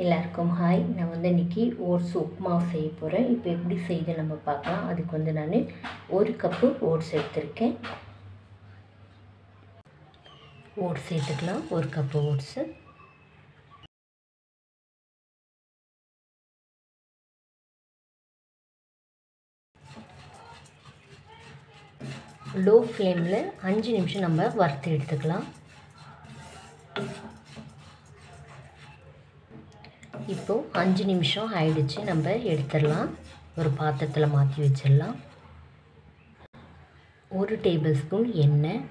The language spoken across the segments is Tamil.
எல்லாருக்கும் ஹாய். நான் இன்றைக்கி ஓட்ஸ் உப்புமா செய்ய போகிறேன். இப்போ எப்படி செய்து நம்ம பார்க்கலாம். அதுக்கு நான் 1 கப்பு ஓட்ஸ் எடுத்திருக்கேன். ஓட்ஸ் சேர்த்துக்கலாம். 1 கப்பு ஓட்ஸு. லோ ஃப்ளேமில் 5 நிமிஷம் நம்ம வறுத்து எடுத்துக்கலாம். இப்போது 5 நிமிஷம் ஆயிடுச்சு. நம்ம எடுத்துடலாம். ஒரு பாத்திரத்தில் மாற்றி வச்சிடலாம். 1 டேபிள் ஸ்பூன் எண்ணெய்,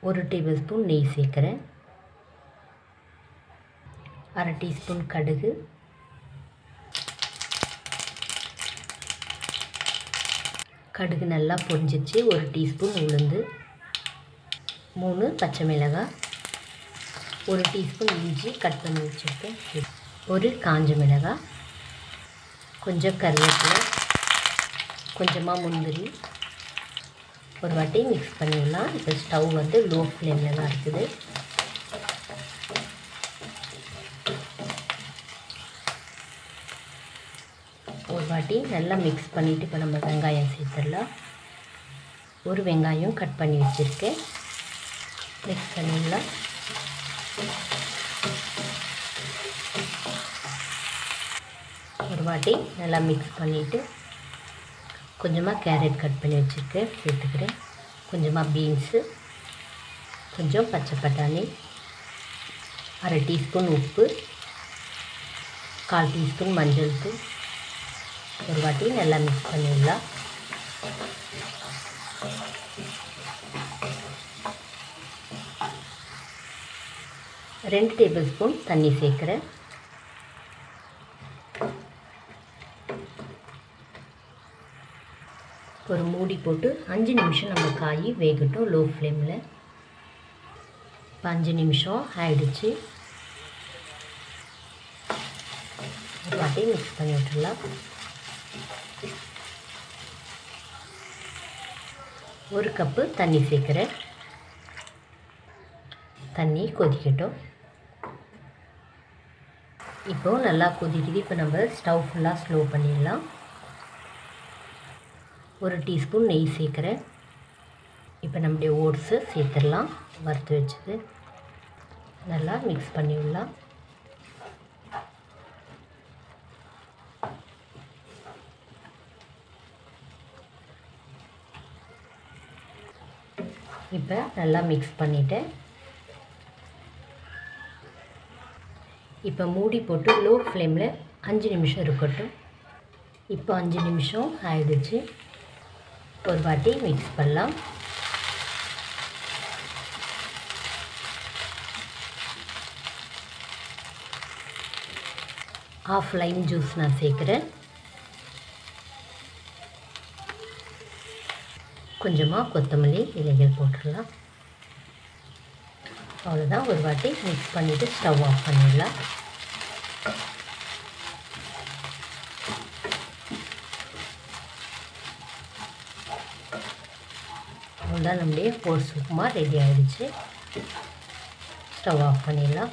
1 டேபிள் ஸ்பூன் நெய் சேர்க்குறேன். 1/2 டீஸ்பூன் கடுகு, கடுகு நல்லா பொரிஞ்சிச்சு. 1 டீஸ்பூன் உளுந்து, 3 பச்சை மிளகாய், 1 டீஸ்பூன் இஞ்சி கட் பண்ணி வச்சுருக்கேன், 1 காஞ்ச மிளகாய், கொஞ்சம் கருவேப்பிலை, கொஞ்சமாக முந்திரி. ஒரு வாட்டி மிக்ஸ் பண்ணிடலாம். இப்போ ஸ்டவ் லோ ஃப்ளேமில் தான் இருக்குது. ஒரு வாட்டி நல்லா மிக்ஸ் பண்ணிவிட்டு இப்போ நம்ம வெங்காயம் சேர்த்துடலாம். 1 வெங்காயம் கட் பண்ணி வச்சுருக்கேன். மிக்ஸ் பண்ணிடலாம். ஒரு வாட்டி நல்லா மிக்ஸ் பண்ணிவிட்டு கொஞ்சமாக கேரட் கட் பண்ணி வச்சுருக்கேன் சேர்த்துக்கிறேன். கொஞ்சமாக பீன்ஸு, கொஞ்சம் பச்சை பட்டாணி, 1/2 டீஸ்பூன் உப்பு, 1/4 டீஸ்பூன் மஞ்சள் தூள். ஒரு வாட்டி நல்லா மிக்ஸ் பண்ணிடலாம். ரெண்டு டேபிள் ஸ்பூன் தண்ணி சேர்க்குறேன். ஒரு மூடி போட்டு 5 நிமிஷம் நம்ம காய் வேகட்டும் லோ ஃப்ளேமில். இப்போ 5 நிமிஷம் ஆயிடுச்சு. ஒரு வாட்டி மிக்ஸ் பண்ணி விட்டுடலாம். 1 கப்பு தண்ணி சேர்க்குறேன். தண்ணி கொதிக்கட்டும். இப்போது நல்லா கொதிக்குது. இப்போ நம்ம ஸ்டவ் ஃபுல்லாக ஸ்லோ பண்ணிடலாம். 1 டீஸ்பூன் நெய் சேர்க்குறேன். இப்போ நம்முடைய ஓட்ஸு சேர்த்துடலாம். வறுத்து வச்சது நல்லா மிக்ஸ் பண்ணிவிடலாம். இப்போ நல்லா மிக்ஸ் பண்ணிவிட்டேன். இப்போ மூடி போட்டு லோ ஃப்ளேமில் 5 நிமிஷம் இருக்கட்டும். இப்போ 5 நிமிஷம் ஆயிடுச்சு. ஒரு வாட்டி மிக்ஸ் பண்ணலாம். ½ லைம் ஜூஸ் நான் சேர்க்குறேன். கொஞ்சமாக கொத்தமல்லி இலைகள் போட்டுடலாம். அவ்வளோதான். ஒரு வாட்டி மிக்ஸ் பண்ணிவிட்டு ஸ்டவ் ஆஃப் பண்ணிடலாம். அவ்வளோதான். நம்முடைய ஓட்ஸ் உப்புமா ரெடி ஆகிடுச்சு. ஸ்டவ் ஆஃப் பண்ணிடலாம்.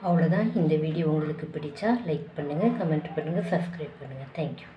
அவ்வளோதான். இந்த வீடியோ உங்களுக்கு பிடிச்சா லைக் பண்ணுங்கள், கமெண்ட் பண்ணுங்கள், சப்ஸ்கிரைப் பண்ணுங்கள். தேங்க்யூ.